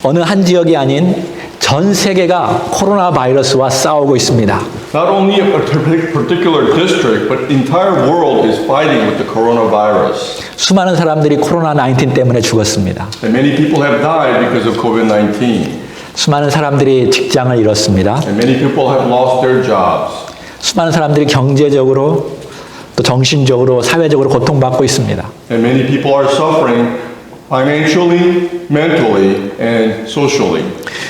어느 한 지역이 아닌 전 세계가 코로나 바이러스와 싸우고 있습니다. Not only a particular district, but the entire world is fighting with the coronavirus. 수많은 사람들이 코로나19 때문에 죽었습니다. And many people have died because of COVID-19. 수많은 사람들이 직장을 잃었습니다. And many people have lost their jobs. 수많은 사람들이 경제적으로 또 정신적으로 사회적으로 고통받고 있습니다. And many people are suffering financially, mentally, and socially.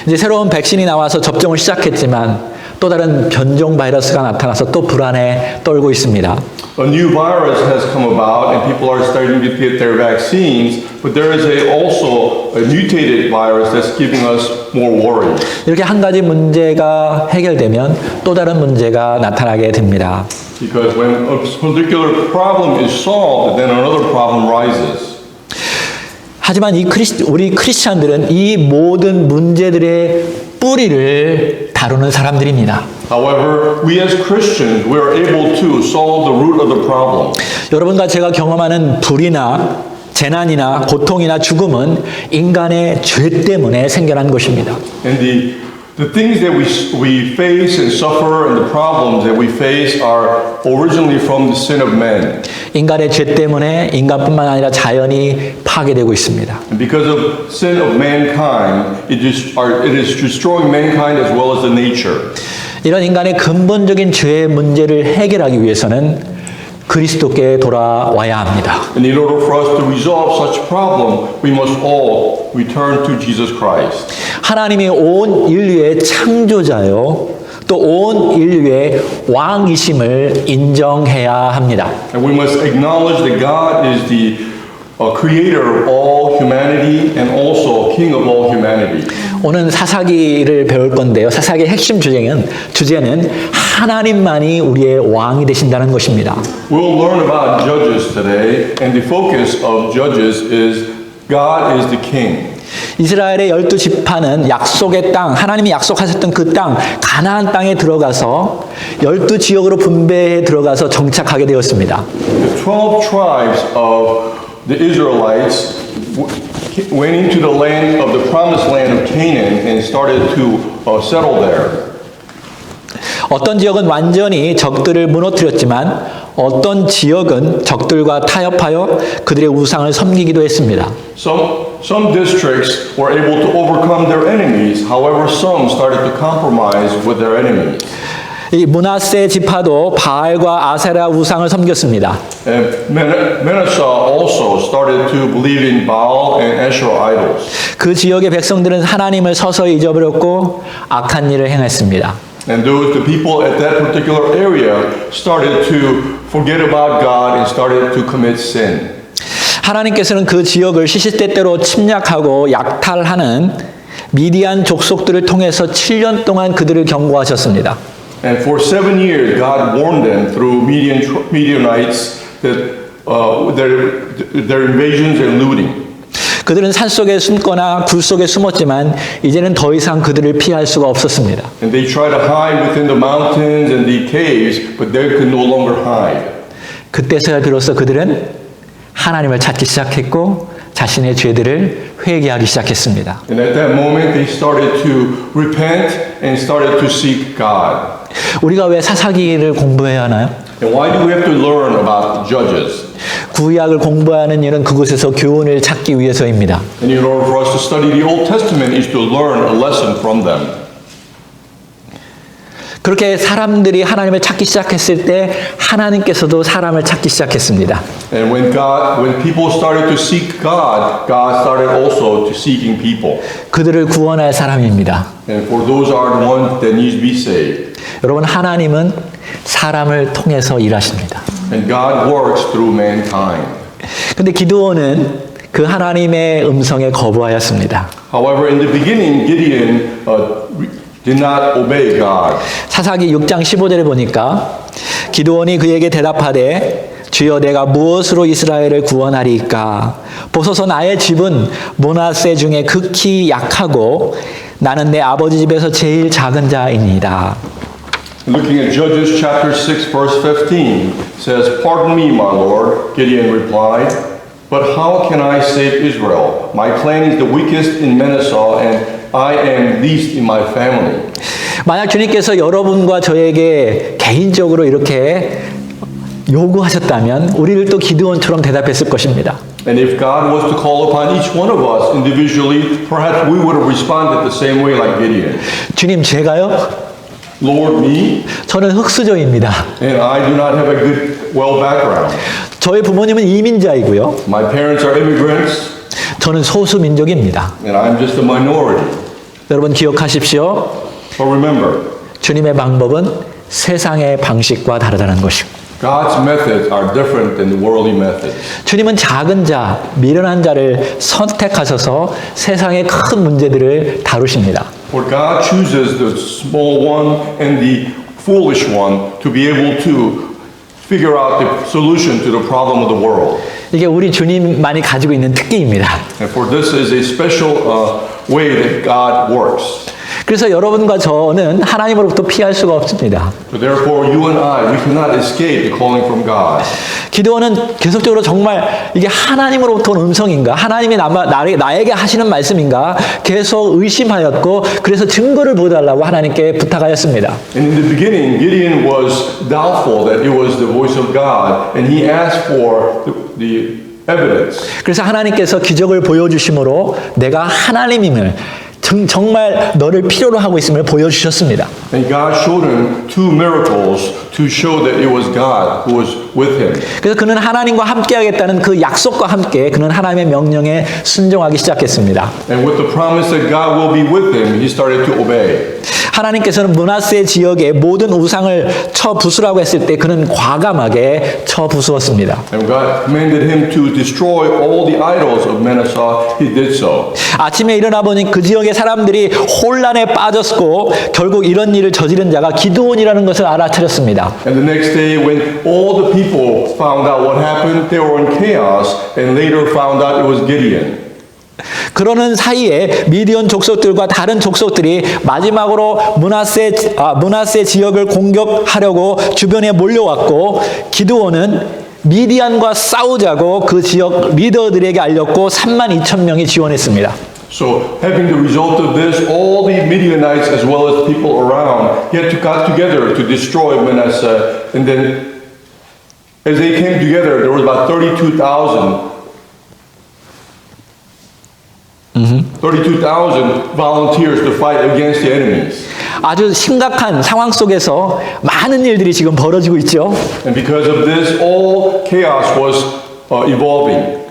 이제 새로운 백신이 나와서 접종을 시작했지만 또 다른 변종 바이러스가 나타나서 또 불안에 떨고 있습니다. A new virus has come about and people are starting to get their vaccines, but there is also a mutated virus that's giving us more worry. 이렇게 한 가지 문제가 해결되면 또 다른 문제가 나타나게 됩니다. Because when a particular problem is solved, then another problem rises. 하지만 우리 크리스찬들은 이 모든 문제들의 뿌리를 다루는 사람들입니다. However, we as Christians, we are able to solve the root of the problem. 여러분과 제가 경험하는 불이나 재난이나 고통이나 죽음은 인간의 죄 때문에 생겨난 것입니다. And the things that we face and suffer and the problems that we face are originally from the sin of man. 인간의 죄 때문에 인간뿐만 아니라 자연이 파괴되고 있습니다. And because of sin of mankind, it is destroying mankind as well as the nature. 이런 인간의 근본적인 죄의 문제를 해결하기 위해서는 그리스도께 돌아와야 합니다. And in order for us to resolve such problem, we must all return to Jesus Christ. 하나님이 온 인류의 창조자요, 또 온 인류의 왕이심을 인정해야 합니다. And we must acknowledge that God is the creator of all humanity and also king of all humanity. 오늘 사사기를 배울 건데요. 사사기의 핵심 주제는 하나님만이 우리의 왕이 되신다는 것입니다. We'll learn about Judges today, and the focus of Judges is God is the king. 이스라엘의 12지파는 약속의 땅, 하나님이 약속하셨던 그 땅, 가나안 땅에 들어가서 12지역으로 분배해 들어가서 정착하게 되었습니다. The 12 tribes of the Israelites went into the land of the promised land of Canaan and started to settle there. 어떤 지역은 완전히 적들을 무너뜨렸지만 어떤 지역은 적들과 타협하여 그들의 우상을 섬기기도 했습니다. Some districts were able to overcome their enemies. However, some started to compromise with their enemies. 이 므낫세 지파도 바알과 아세라 우상을 섬겼습니다. And Manasseh also started to believe in Baal and Asherah idols. 그 지역의 백성들은 하나님을 서서히 잊어버렸고 악한 일을 행했습니다. And the people at that particular area started to forget about God and started to commit sin. 하나님께서는 그 지역을 시시때때로 침략하고 약탈하는 미디안 족속들을 통해서 7년 동안 그들을 경고하셨습니다. And for 7 years, God warned them through Midianites that their invasions and looting. 그들은 산속에 숨거나 굴 속에 숨었지만 이제는 더 이상 그들을 피할 수가 없었습니다. And they tried to hide within the mountains and the caves, but they could no longer hide. 그때서야 비로소 그들은 하나님을 찾기 시작했고 자신의 죄들을 회개하기 시작했습니다. And at that moment, they started to repent and started to seek God. 우리가 왜 사사기를 공부해야 하나요? And why do we have to learn about Judges? 구약을 공부하는 일은 그곳에서 교훈을 찾기 위해서입니다. And in order for us to study the Old Testament is to learn a lesson from them. 그렇게 사람들이 하나님을 찾기 시작했을 때 하나님께서도 사람을 찾기 시작했습니다. And when people started to seek God, God started also to seeking people. 그들을 구원할 사람입니다. And for those are the ones that need to be saved. 여러분, 하나님은 사람을 통해서 일하십니다. And God works through mankind. 근데 기드온은 그 하나님의 음성에 거부하였습니다. However, in the beginning, Gideon did not obey God. 사사기 6장 15절에 보니까 기드온이 그에게 대답하되 주여 내가 무엇으로 이스라엘을 구원하리이까? 보소서 나의 집은 므낫세 중에 극히 약하고 나는 내 아버지 집에서 제일 작은 자이니이다. Looking at Judges chapter 6 verse 15 says, Pardon me, my Lord, Gideon replied. But how can I save Israel? My clan is the weakest in Manasseh, and I am least in my family. 만약 주님께서 여러분과 저에게 개인적으로 이렇게 요구하셨다면 우리를 또 기드온처럼 대답했을 것입니다. And if God was to call upon each one of us individually, perhaps we would have responded the same way like Gideon. 주님, 제가요? Lord, me? 저는 흑수저입니다. And I do not have a good, well background. 저희 부모님은 이민자이고요. My parents are immigrants, 저는 소수민족입니다. and I'm just a minority. 여러분 기억하십시오. But remember, 주님의 방법은 세상의 방식과 다르다는 것이고 God's methods are different than the worldly methods. 주님은 작은 자, 미련한 자를 선택하셔서 세상의 큰 문제들을 다루십니다. For God chooses the small one and the foolish one to be able to figure out the solution to the problem of the world. 이게 우리 주님만이 가지고 있는 특기입니다. And for this is a special way that God works. 그래서 여러분과 저는 하나님으로부터 피할 수가 없습니다. So therefore, you and I, we cannot escape the calling from God. 기도원은 계속적으로 정말 이게 하나님으로부터 온 음성인가? 하나님이 나에게 하시는 말씀인가? 계속 의심하였고 그래서 증거를 보여달라고 하나님께 부탁하였습니다. And in the beginning, Gideon was doubtful that it was the voice of God, and he asked for the evidence. 그래서 하나님께서 기적을 보여주심으로 내가 하나님임을 정말 너를 필요로 하고 있음을 보여주셨습니다. And God showed him two miracles to show that it was God who was with him. 그래서 그는 하나님과 함께하겠다는 그 약속과 함께 그는 하나님의 명령에 순종하기 시작했습니다. And with the promise that God will be with him, he started to obey. 하나님께서는 므낫세 지역의 모든 우상을 쳐 부수라고 했을 때 그는 과감하게 쳐 부수었습니다. And God commanded him to destroy all the idols of Manasseh. He did so. 아침에 일어나 보니 그 지역의 사람들이 혼란에 빠졌고 결국 이런 일을 저지른 자가 기드온이라는 것을 알아차렸습니다. And the next day, when all the people found out what happened, they were in chaos, and later found out it was Gideon. 그러는 사이에 미디안 족속들과 다른 족속들이 마지막으로 므낫세 지역을 공격하려고 주변에 몰려왔고 기드온은 미디안과 싸우자고 그 지역 리더들에게 알렸고 32,000명이 지원했습니다. So, having the result of this, all the Midianites as well as people around got together to destroy Manasseh. And then, as they came together, there was about 32,000 volunteers to fight against the enemies. 아주 심각한 상황 속에서 많은 일들이 지금 벌어지고 있죠. And because of this, all chaos was evolving.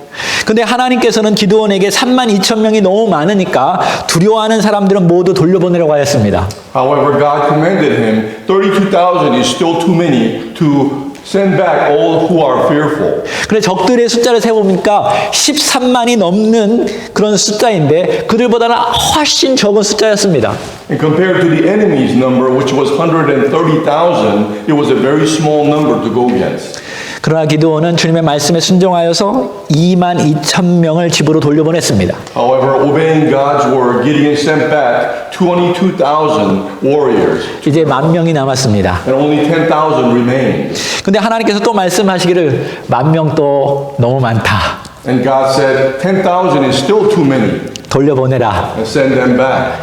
근데 하나님께서는 기드온에게 32,000명이 너무 많으니까 두려워하는 사람들은 모두 돌려보내려고 하였습니다. However, God commanded him, 32,000 is still too many to send back all who are fearful. 그래 적들의 숫자를 세보니까 13만이 넘는 그런 숫자인데 그들보다는 훨씬 적은 숫자였습니다. And compared to the enemy's number, which was 130,000, it was a very small number to go against. 그러나 기드온은 주님의 말씀에 순종하여서 22,000명을 집으로 돌려보냈습니다. However, obeying God's word, Gideon sent back 22,000 warriors, 이제 10,000명이 남았습니다. and only 10,000 remained. 근데 하나님께서 또 말씀하시기를 10,000명 또 너무 많다. And God said, 10,000 is still too many, 돌려보내라. and send them back.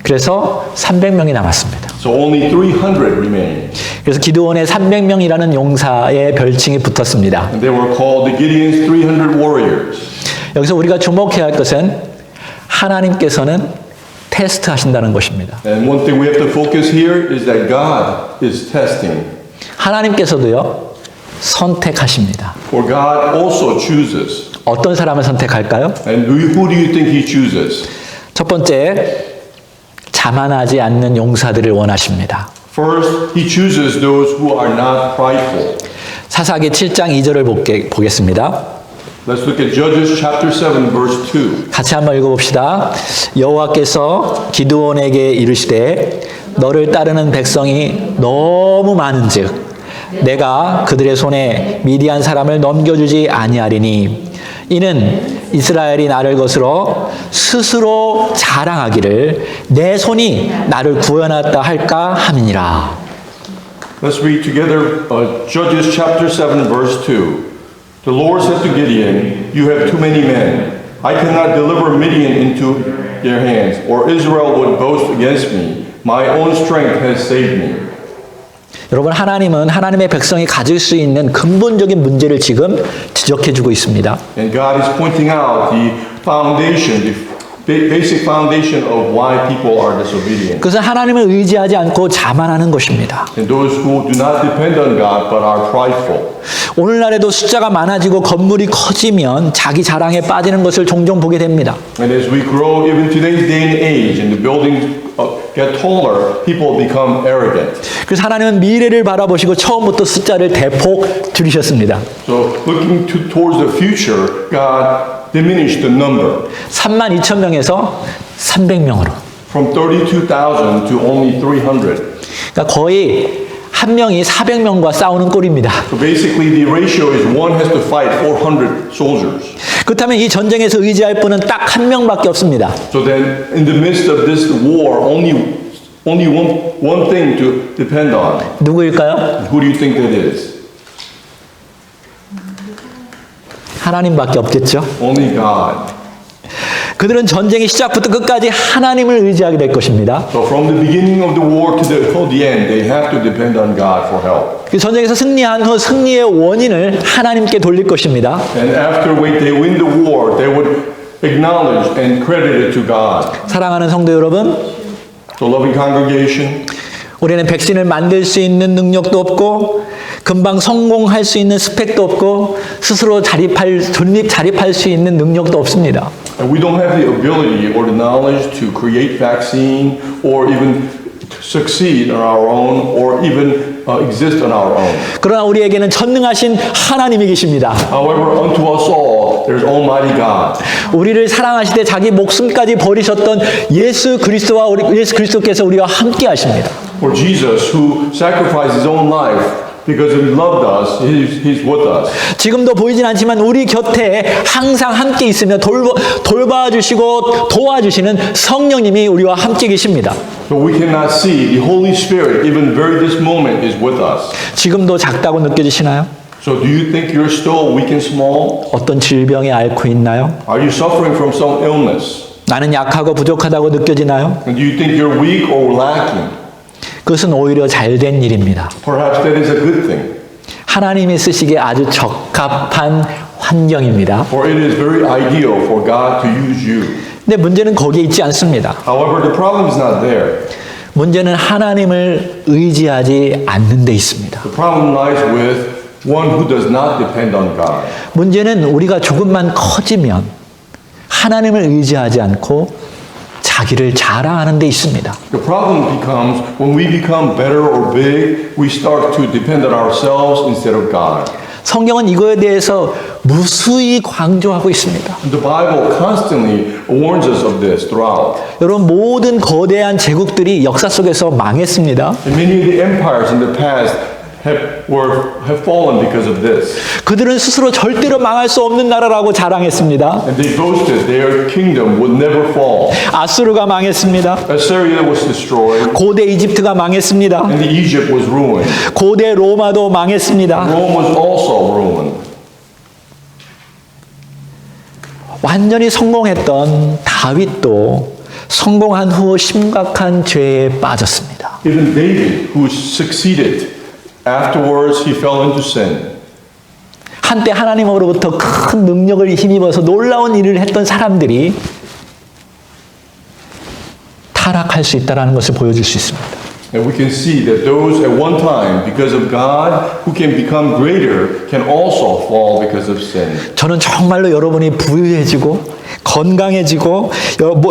그래서 300명이 남았습니다. So only 300 remained. 그래서 기드온의 300명이라는 용사의 별칭이 붙었습니다. And they were called the Gideon's 300 warriors. 여기서 우리가 주목해야 할 것은 하나님께서는 테스트 하신다는 것입니다. And one thing we have to focus here is that God is testing. 하나님께서도요, 선택하십니다. For God also chooses. 어떤 사람을 선택할까요? And who do you think He chooses? 첫 번째, 자만하지 않는 용사들을 원하십니다. First, He chooses those who are not prideful. 사사기 7장 2절을 보겠습니다. Let's look at Judges chapter 7, verse 2. 같이 한번 읽어봅시다. 여호와께서 기드온에게 이르시되 너를 따르는 백성이 너무 많은즉 내가 그들의 손에 미디안 사람을 넘겨주지 아니하리니 이는 이스라엘이 나를 거스러 스스로 자랑하기를 내 손이 나를 구원하였다 할까 함이니라. Let's read together Judges chapter 7, verse 2. The Lord said to Gideon, "You have too many men. I cannot deliver Midian into their hands, or Israel would boast against me. My own strength has saved me." 여러분, 하나님은 하나님의 백성이 가질 수 있는 근본적인 문제를 지금 지적해주고 있습니다. And God is pointing out the foundation, the basic foundation of why people are disobedient. 그것은 하나님을 의지하지 않고 자만하는 것입니다. And those who do not depend on God but are prideful. 오늘날에도 숫자가 많아지고 건물이 커지면 자기 자랑에 빠지는 것을 종종 보게 됩니다. And as we grow, even today's day and age, and the buildings get taller, people become arrogant. 그래서 하나님은 미래를 바라보시고 처음부터 숫자를 대폭 줄이셨습니다. So looking towards the future, God diminished the number 32,000명에서 300명으로. from 32,000 to only 300. 그러니까 거의 한 명이 400명과 싸우는 꼴입니다. So basically the ratio is one has to fight 400 soldiers. 그렇다면 이 전쟁에서 의지할 분은 딱 한 명밖에 없습니다. So then in the midst of this war, only one thing to depend on. 누구일까요? Who do you think that is? 하나님밖에 없겠죠. Only God. 그들은 전쟁의 시작부터 끝까지 하나님을 의지하게 될 것입니다. So from the beginning of the war to the end, they have to depend on God for help. 그 전쟁에서 승리한 후 승리의 원인을 하나님께 돌릴 것입니다. And after they win the war, they would acknowledge and credit it to God. 사랑하는 성도 여러분, So loving congregation, 우리는 백신을 만들 수 있는 능력도 없고 금방 성공할 수 있는 스펙도 없고 스스로 자립할 수 있는 능력도 없습니다. and we don't have the ability or the knowledge to create vaccine or even succeed on our own or even exist on our own. 그러나 우리에게는 전능하신 하나님이 계십니다. However, unto us all, there's Almighty God. 우리를 사랑하시되 자기 목숨까지 버리셨던 예수 그리스도께서 우리와 함께 하십니다. For Jesus, who sacrificed his own life because he loved us, he's with us. 지금도 보이진 않지만 우리 곁에 항상 함께 있으며 돌봐주시고 도와주시는 성령님이 우리와 함께 계십니다. So we cannot see the Holy Spirit, even very this moment, is with us. 지금도 작다고 느껴지시나요? So do you think you're still weak and small? 어떤 질병에 앓고 있나요? Are you suffering from some illness? 나는 약하고 부족하다고 느껴지나요? And do you think you're weak or lacking? 그것은 오히려 잘된 일입니다. Perhaps that is a good thing. 하나님이 쓰시기에 아주 적합한 환경입니다. For it is very ideal for God to use you. 근데 문제는 거기에 있지 않습니다. However, the problem is not there. 문제는 하나님을 의지하지 않는 데 있습니다. The problem lies with one who does not depend on God. 문제는 우리가 조금만 커지면 하나님을 의지하지 않고 자기를 자랑하는 데 있습니다. The problem becomes when we become better or big, we start to depend on ourselves instead of God. 성경은 이거에 대해서 무수히 강조하고 있습니다. The Bible constantly warns us of this throughout. 여러분, 모든 거대한 제국들이 역사 속에서 망했습니다. And many of the empires in the past have fallen because of this. 그들은 스스로 절대로 망할 수 없는 나라라고 자랑했습니다. And they boasted their kingdom would never fall. 아수르가 망했습니다. Assyria was destroyed, 고대 이집트가 망했습니다. and Egypt was ruined. 고대 로마도 망했습니다. Rome was also ruined. 완전히 성공했던 다윗도 성공한 후 심각한 죄에 빠졌습니다. Even David, who succeeded, afterwards he fell into sin. 한때 하나님으로부터 큰 능력을 힘입어서 놀라운 일을 했던 사람들이 타락할 수 있다는 것을 보여줄 수 있습니다. And we can see that those at one time, because of God, who can become greater, can also fall because of sin. 저는 정말로 여러분이 부유해지고 건강해지고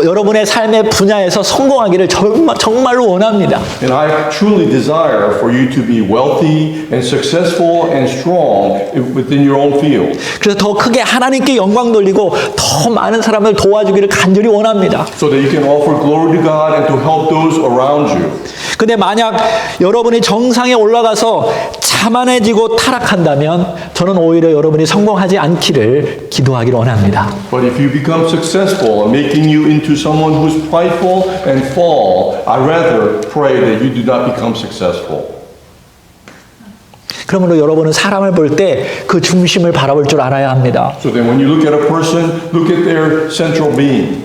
여러분의 삶의 분야에서 성공하기를 정말로 원합니다. And I truly desire for you to be wealthy and successful and strong within your own field. 그래서 더 크게 하나님께 영광 돌리고 더 많은 사람을 도와주기를 간절히 원합니다. So that you can offer glory to God and to help those around you. 근데 만약 여러분이 정상에 올라가서 자만해지고 타락한다면 저는 오히려 여러분이 성공하지 않기를 기도하기를 원합니다. But if you become successful and making you into someone who's prideful and fall, I rather pray that you do not become successful. 그러므로 여러분은 사람을 볼 때 그 중심을 바라볼 줄 알아야 합니다. So then when you look at a person, look at their central being.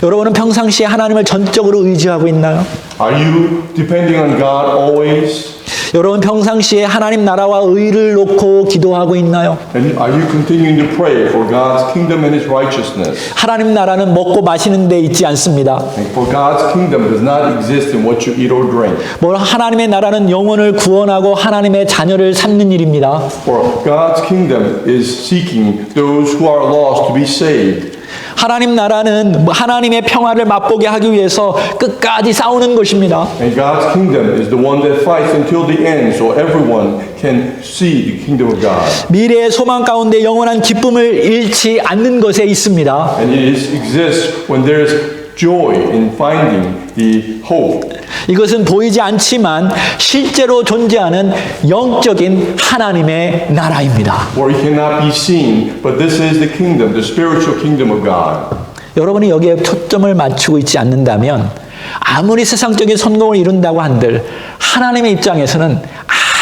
여러분은 평상시에 하나님을 전적으로 의지하고 있나요? Are you depending on God always? 여러분 평상시에 하나님 나라와 의를 놓고 기도하고 있나요? And are you continuing to pray for God's kingdom and His righteousness? 하나님 나라는 먹고 마시는 데 있지 않습니다. And for God's kingdom does not exist in what you eat or drink. 하나님의 나라는 영혼을 구원하고 하나님의 자녀를 삼는 일입니다. For God's kingdom is seeking those who are lost to be saved. 하나님 나라는 하나님의 평화를 맛보게 하기 위해서 끝까지 싸우는 것입니다. And God's kingdom is the one that fights until the end so everyone can see the kingdom of God. 미래의 소망 가운데 영원한 기쁨을 잃지 않는 것에 있습니다. And it exists when there is joy in finding the hope. 이것은 보이지 않지만 실제로 존재하는 영적인 하나님의 나라입니다. Where it cannot be seen, but this is the kingdom, the spiritual kingdom of God. 여러분이 여기에 초점을 맞추고 있지 않는다면 아무리 세상적인 성공을 이룬다고 한들 하나님의 입장에서는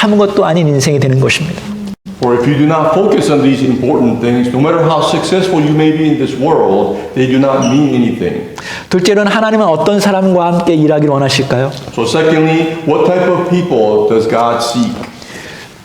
아무것도 아닌 인생이 되는 것입니다. For if you do not focus on these important things, no matter how successful you may be in this world, they do not mean anything. 둘째로는 하나님은 어떤 사람과 함께 일하기를 원하실까요? So secondly, what type of people does God seek?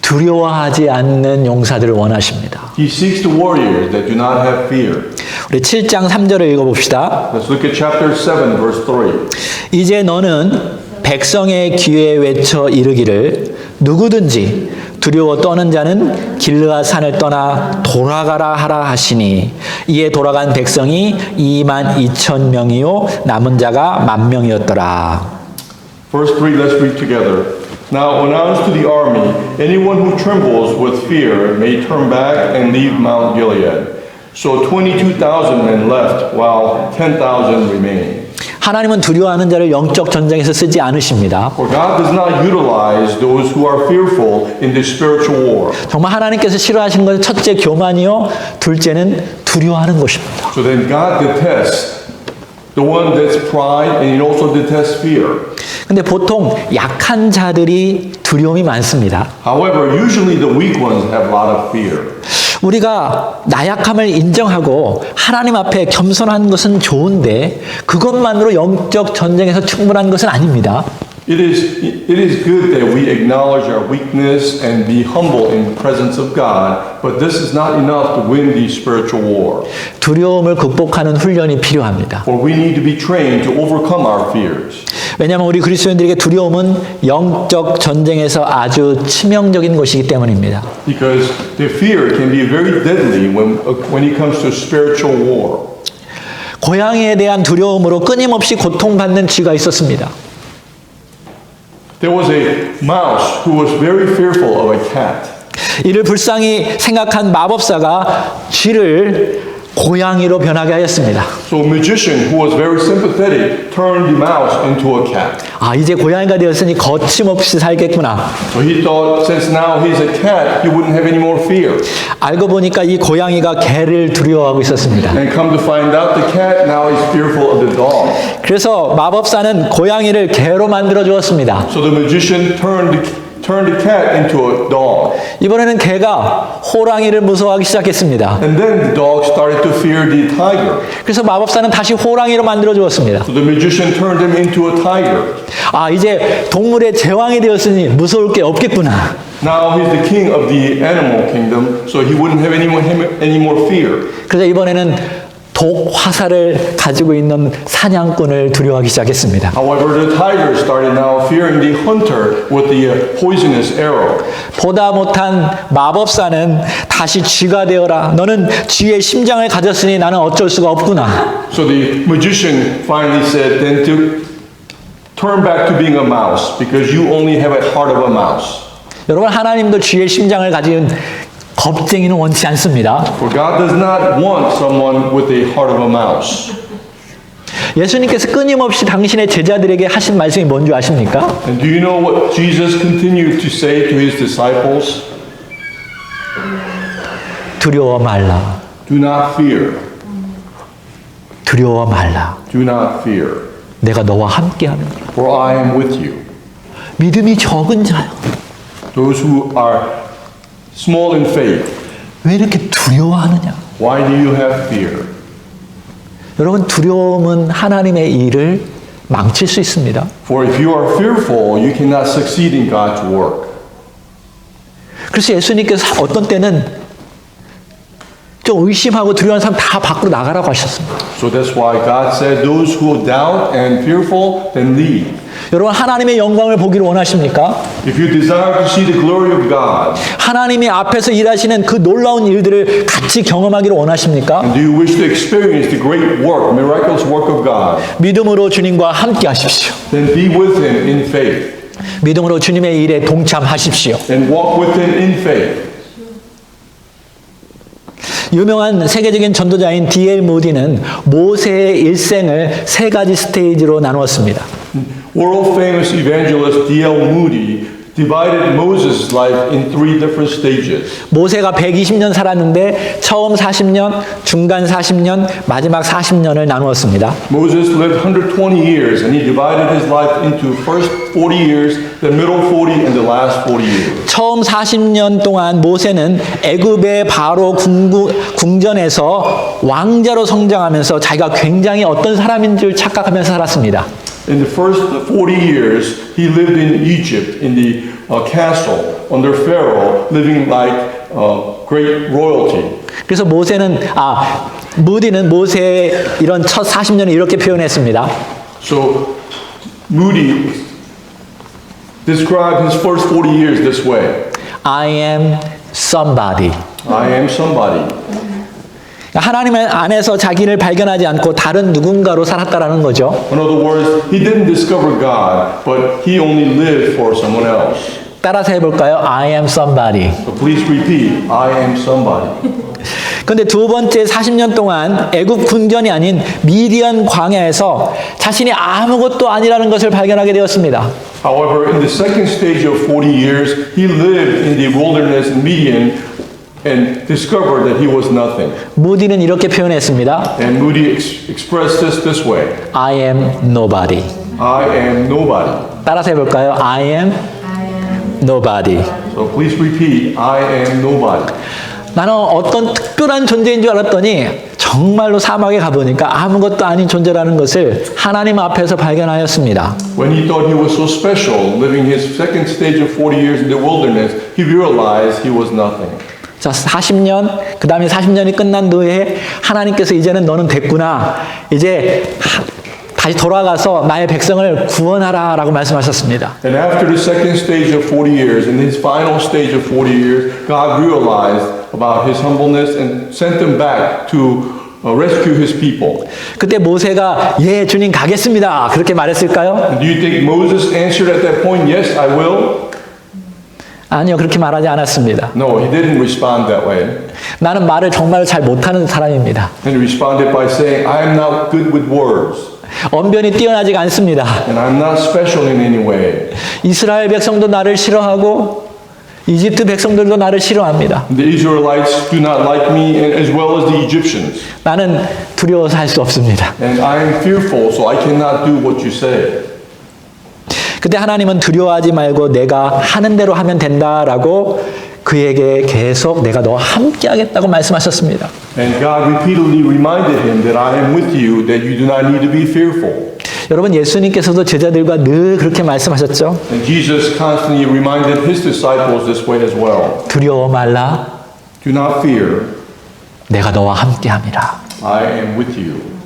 두려워하지 않는 용사들을 원하십니다. He seeks the warriors that do not have fear. 우리 7장 3절을 읽어봅시다. Let's look at chapter 7, verse 3. 이제 너는 백성의 귀에 외쳐 이르기를 누구든지 두려워 떠는 자는 길르앗 산을 떠나 돌아가라 하라 하시니 이에 돌아간 백성이 22,000명이요 남은 자가 10,000명이었더라. Verse 3, let's read together. Now announce to the army, anyone who trembles with fear may turn back and leave Mount Gilead. So 22,000 men left, while 10,000 remained. 하나님은 두려워하는 자를 영적 전쟁에서 쓰지 않으십니다. For God does not utilize those who are fearful in the spiritual war. 정말 하나님께서 싫어하시는 것은 첫째 교만이요, 둘째는 두려워하는 것입니다. So then God detests the one that's pride and He also detests fear. 근데 보통 약한 자들이 두려움이 많습니다. However, usually the weak ones have a lot of fear. 우리가 나약함을 인정하고 하나님 앞에 겸손한 것은 좋은데 그것만으로 영적 전쟁에서 충분한 것은 아닙니다. It is good that we acknowledge our weakness and be humble in the presence of God, but this is not enough to win the spiritual war. 두려움을 극복하는 훈련이 필요합니다. For we need to be trained to overcome our fears. 왜냐하면 우리 그리스도인들에게 두려움은 영적 전쟁에서 아주 치명적인 것이기 때문입니다. Because the fear can be very deadly when it comes to spiritual war. 고양이에 대한 두려움으로 끊임없이 고통받는 쥐가 있었습니다. There was a mouse who was very fearful of a cat. 이를 불쌍히 생각한 마법사가 쥐를 고양이로 변하게 하였습니다. So a magician who was very sympathetic turned the mouse into a cat. 아, 이제 고양이가 되었으니 거침없이 살겠구나. So he thought since now he's a cat, he wouldn't have any more fear. 알고 보니까 이 고양이가 개를 두려워하고 있었습니다. And come to find out, the cat now is fearful of the dog. 그래서 마법사는 고양이를 개로 만들어 주었습니다. So the magician turned the cat into a dog. 이번에는 개가 호랑이를 무서워하기 시작했습니다. And then the dog started to fear the tiger. 그래서 마법사는 다시 호랑이로 만들어 주었습니다. So the magician turned him into a tiger. 아, 이제 동물의 제왕이 되었으니 무서울 게 없겠구나. Now he's the king of the animal kingdom, so he wouldn't have any more fear. 그래서 이번에는 독 화살을 가지고 있는 사냥꾼을 두려워하기 시작했습니다. However, the tiger started now fearing the hunter with the poisonous arrow. 보다 못한 마법사는 다시 쥐가 되어라. 너는 쥐의 심장을 가졌으니 나는 어쩔 수가 없구나. So the magician finally said, then to turn back to being a mouse, because you only have a heart of a mouse. 여러분, 하나님도 쥐의 심장을 가진 겁쟁이는 원치 않습니다. For God does not want someone with a heart of a mouse. 예수님께서 끊임없이 당신의 제자들에게 하신 말씀이 뭔지 아십니까? And do you know what Jesus continued to say to his disciples? 두려워 말라. Do not fear. 두려워 말라. Do not fear. 내가 너와 함께하는 For I am with you. 믿음이 적은 자요. those who are small in faith. 왜 이렇게 두려워하느냐? Why do you have fear? 여러분, 두려움은 하나님의 일을 망칠 수 있습니다. For if you are fearful, you cannot succeed in God's work. 그래서 예수님께서 어떤 때는 좀 의심하고 두려워하는 사람 다 밖으로 나가라고 하셨습니다. So that's why God said, those who doubt and fearful, then leave. 여러분, 하나님의 영광을 보기를 원하십니까? If you desire to see the glory of God, 하나님이 앞에서 일하시는 그 놀라운 일들을 같이 경험하기를 원하십니까? and do you wish to experience the great work, miraculous work of God, 믿음으로 주님과 함께 하십시오. then be with Him in faith, 믿음으로 주님의 일에 동참하십시오. and walk with Him in faith. 유명한 세계적인 전도자인 D.L. 모디는 모세의 일생을 세 가지 스테이지로 나누었습니다. World famous evangelist D.L. Moody divided Moses' life in 3 different stages. 모세가 120년 살았는데 처음 40년, 중간 40년, 마지막 40년을 나누었습니다. Moses lived 120 years, and he divided his life into first 40 years, the middle 40, and the last 40 years. 처음 40년 동안 모세는 애굽의 바로 궁전에서 왕자로 성장하면서 자기가 굉장히 어떤 사람인 줄 착각하면서 살았습니다. In the first 40 years, he lived in Egypt, in the castle under Pharaoh, living like great royalty. 그래서 무디는 모세의 이런 첫 40년을 이렇게 표현했습니다. So Moody described his first 40 years this way. I am somebody. I am somebody. 하나님 안에서 자기를 발견하지 않고 다른 누군가로 살았다라는 거죠. In other words, he didn't discover God, but he only lived for someone else. 따라서 해볼까요? I am somebody. So please repeat, I am somebody. 그런데 두 번째 40년 동안 애굽 궁전이 아닌 미디안 광야에서 자신이 아무것도 아니라는 것을 발견하게 되었습니다. However, in the second stage of 40 years, he lived in the wilderness in Midian and discovered that he was nothing. 무디는 이렇게 표현했습니다. And Moody expressed this way. I am nobody. I am nobody. 따라서 해볼까요? I am nobody. So please repeat, I am nobody. 나는 어떤 특별한 존재인 줄 알았더니 정말로 사막에 가보니까 아무것도 아닌 존재라는 것을 하나님 앞에서 발견하였습니다. When he thought he was so special, living his second stage of 40 years in the wilderness, he realized he was nothing. 자, 40년, 그 다음에 40년이 끝난 후에 하나님께서 이제는 너는 됐구나. 이제 다시 돌아가서 나의 백성을 구원하라 라고 말씀하셨습니다. And after the second stage of 40 years, in his final stage of 40 years, God realized about his humbleness and sent him back to rescue his people. 그때 모세가 예, 주님 가겠습니다. 그렇게 말했을까요? Do you think Moses answered at that point, yes, I will? 아니요, 그렇게 말하지 않았습니다. No, he didn't respond that way. 나는 말을 정말 잘 못하는 사람입니다. And he responded by saying, I am not good with words. 언변이 뛰어나지가 않습니다. And I'm not special in any way. 이스라엘 백성도 나를 싫어하고 이집트 백성들도 나를 싫어합니다. The Israelites do not like me as well as the Egyptians. 나는 두려워서 할 수 없습니다. And I am fearful, so I cannot do what you say. 그때 하나님은 두려워하지 말고 내가 하는 대로 하면 된다라고 그에게 계속 내가 너와 함께 하겠다고 말씀하셨습니다. And God repeatedly reminded him that I am with you, that you do not need to be fearful. 여러분, 예수님께서도 제자들과 늘 그렇게 말씀하셨죠. And Jesus constantly reminded his disciples this way as well. 두려워 말라. Do not fear, 내가 너와 함께 함이라. I am with you.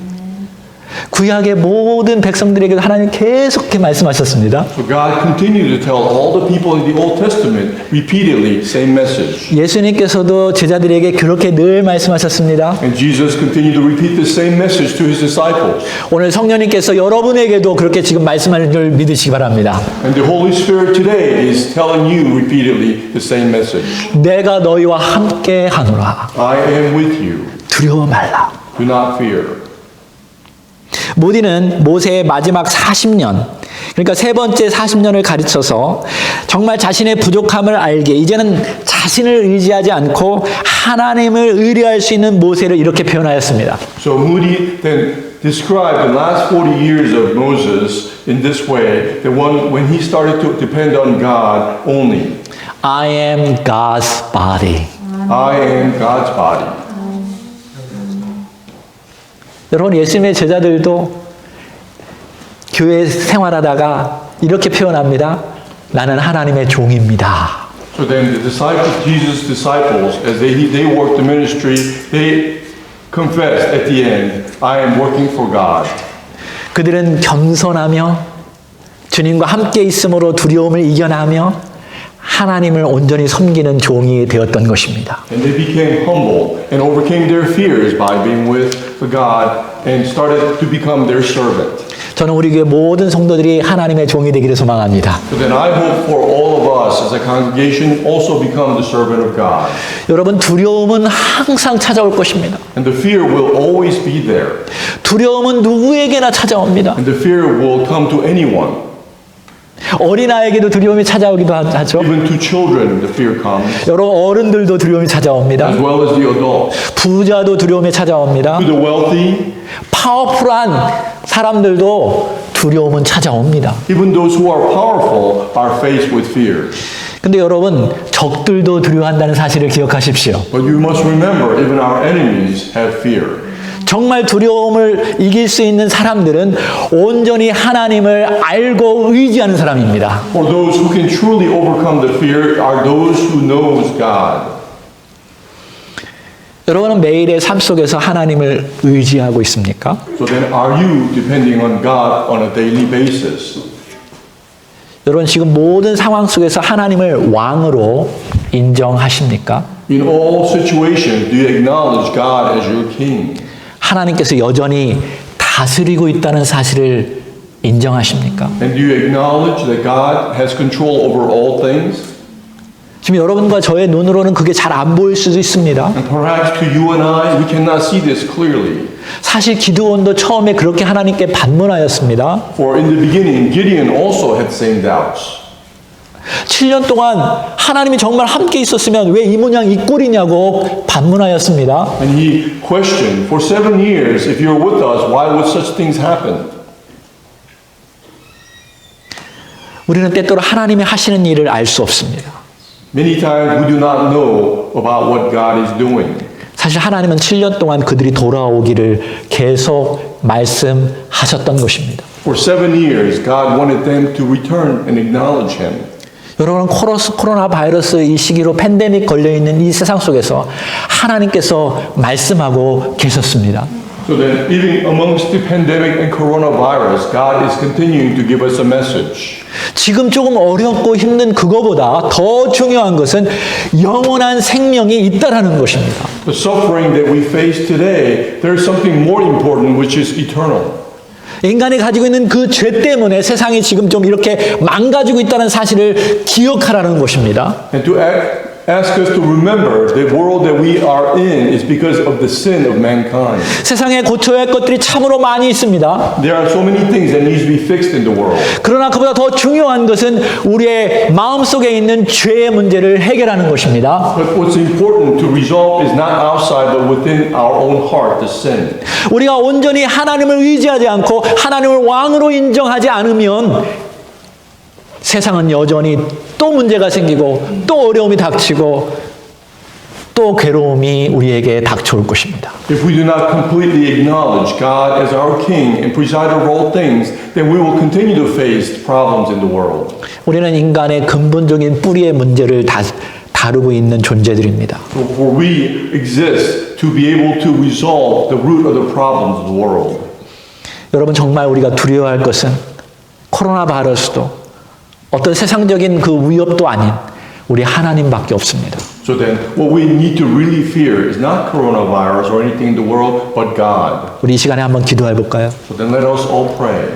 구약의 모든 백성들에게 하나님 계속 이렇게 말씀하셨습니다. So God continued to tell all the people in the Old Testament repeatedly same message. 예수님께서도 제자들에게 그렇게 늘 말씀하셨습니다. And Jesus continued to repeat the same message to his disciples. 오늘 성령님께서 여러분에게도 그렇게 지금 말씀하는 줄 믿으시기 바랍니다. And the Holy Spirit today is telling you repeatedly the same message. 내가 너희와 함께 하노라. I am with you. 두려워 말라. Do not fear. 모디는 모세의 마지막 40년, 그러니까 세 번째 40년을 가르쳐서 정말 자신의 부족함을 알게 이제는 자신을 의지하지 않고 하나님을 의뢰할 수 있는 모세를 이렇게 표현하였습니다. So Moody then described the last 40 years of Moses in this way, that when he started to depend on God only. I am God's body. I am God's body. 여러분, 예수님의 제자들도 교회 생활하다가 이렇게 표현합니다. 나는 하나님의 종입니다. So then the disciples, Jesus' disciples, as they worked the ministry, they confessed at the end, I am working for God. 그들은 겸손하며 주님과 함께 있음으로 두려움을 이겨나며 하나님을 온전히 섬기는 종이 되었던 것입니다. And they became humble and overcame their fears by being with God and started to become their servant. 저는 우리 교회 모든 성도들이 하나님의 종이 되기를 소망합니다. So then I hope for all of us as a congregation also become the servant of God. 여러분, 두려움은 항상 찾아올 것입니다. And the fear will always be there. 두려움은 누구에게나 찾아옵니다. And the fear will come to anyone. 어린아이에게도 두려움이 찾아오기도 하죠. Even to children the fear comes, 여러분, 어른들도 두려움이 찾아옵니다. as well as the adults. 부자도 두려움이 찾아옵니다. To the wealthy, 파워풀한 사람들도 두려움은 찾아옵니다. even those who are powerful are faced with fear. 근데 여러분, 적들도 두려워한다는 사실을 기억하십시오. But you must remember, even our enemies have fear. 정말 두려움을 이길 수 있는 사람들은 온전히 하나님을 알고 의지하는 사람입니다. For those who can truly overcome the fear are those who knows God. 여러분은 매일의 삶 속에서 하나님을 의지하고 있습니까? So then are you depending on God on a daily basis? 여러분, 지금 모든 상황 속에서 하나님을 왕으로 인정하십니까? In all situations, do you acknowledge God as your king? 하나님께서 여전히 다스리고 있다는 사실을 인정하십니까? And do you acknowledge that God has control over all things? 지금 여러분과 저의 눈으로는 그게 잘 안 보일 수도 있습니다. And perhaps to you and I, we cannot see this clearly. 사실 기드온도 처음에 그렇게 하나님께 반문하였습니다. For in the beginning, Gideon also had the same doubts. 7년 동안 하나님이 정말 함께 있었으면 왜 이 모양 이 꼴이냐고 반문하였습니다. And he questioned, for 7 years, if you're with us, why would such things happen? 우리는 때때로 하나님이 하시는 일을 알 수 없습니다. Many times we do not know about what God is doing. 사실 하나님은 7년 동안 그들이 돌아오기를 계속 말씀하셨던 것입니다. For 7 years, God wanted them to return and acknowledge him. 여러분, 코로나 바이러스 이 시기로 팬데믹 걸려있는 이 세상 속에서 하나님께서 말씀하고 계셨습니다. So that even amongst the pandemic and coronavirus, God is continuing to give us a message. 지금 조금 어렵고 힘든 그거보다 더 중요한 것은 영원한 생명이 있다라는 것입니다. The suffering that we face today, there's something more important, which is eternal. 인간이 가지고 있는 그 죄 때문에 세상이 지금 좀 이렇게 망가지고 있다는 사실을 기억하라는 것입니다. And to ask us to remember the world that we are in is because of the sin of mankind. 세상에 고쳐야 할 것들이 참으로 많이 있습니다. There are so many things that need to be fixed in the world. 그러나 그보다 더 중요한 것은 우리의 마음속에 있는 죄의 문제를 해결하는 것입니다. But what's important to resolve is not outside but within our own heart, the sin. 우리가 온전히 하나님을 의지하지 않고 하나님을 왕으로 인정하지 않으면 세상은 여전히 또 문제가 생기고 또 어려움이 닥치고 또 괴로움이 우리에게 닥쳐올 것입니다. If we do not completely acknowledge God as our King and preside over all things, then we will continue to face problems in the world. 우리는 인간의 근본적인 뿌리의 문제를 다루고 있는 존재들입니다. For we exist to be able to resolve the root of the problems of the world. 여러분, 정말 우리가 두려워할 것은 코로나 바이러스도 어떤 세상적인 그 위협도 아닌 우리 하나님밖에 없습니다. So then, what we need to really fear is not coronavirus or anything in the world, but God. 우리 이 시간에 한번 기도해 볼까요? So then let us all pray.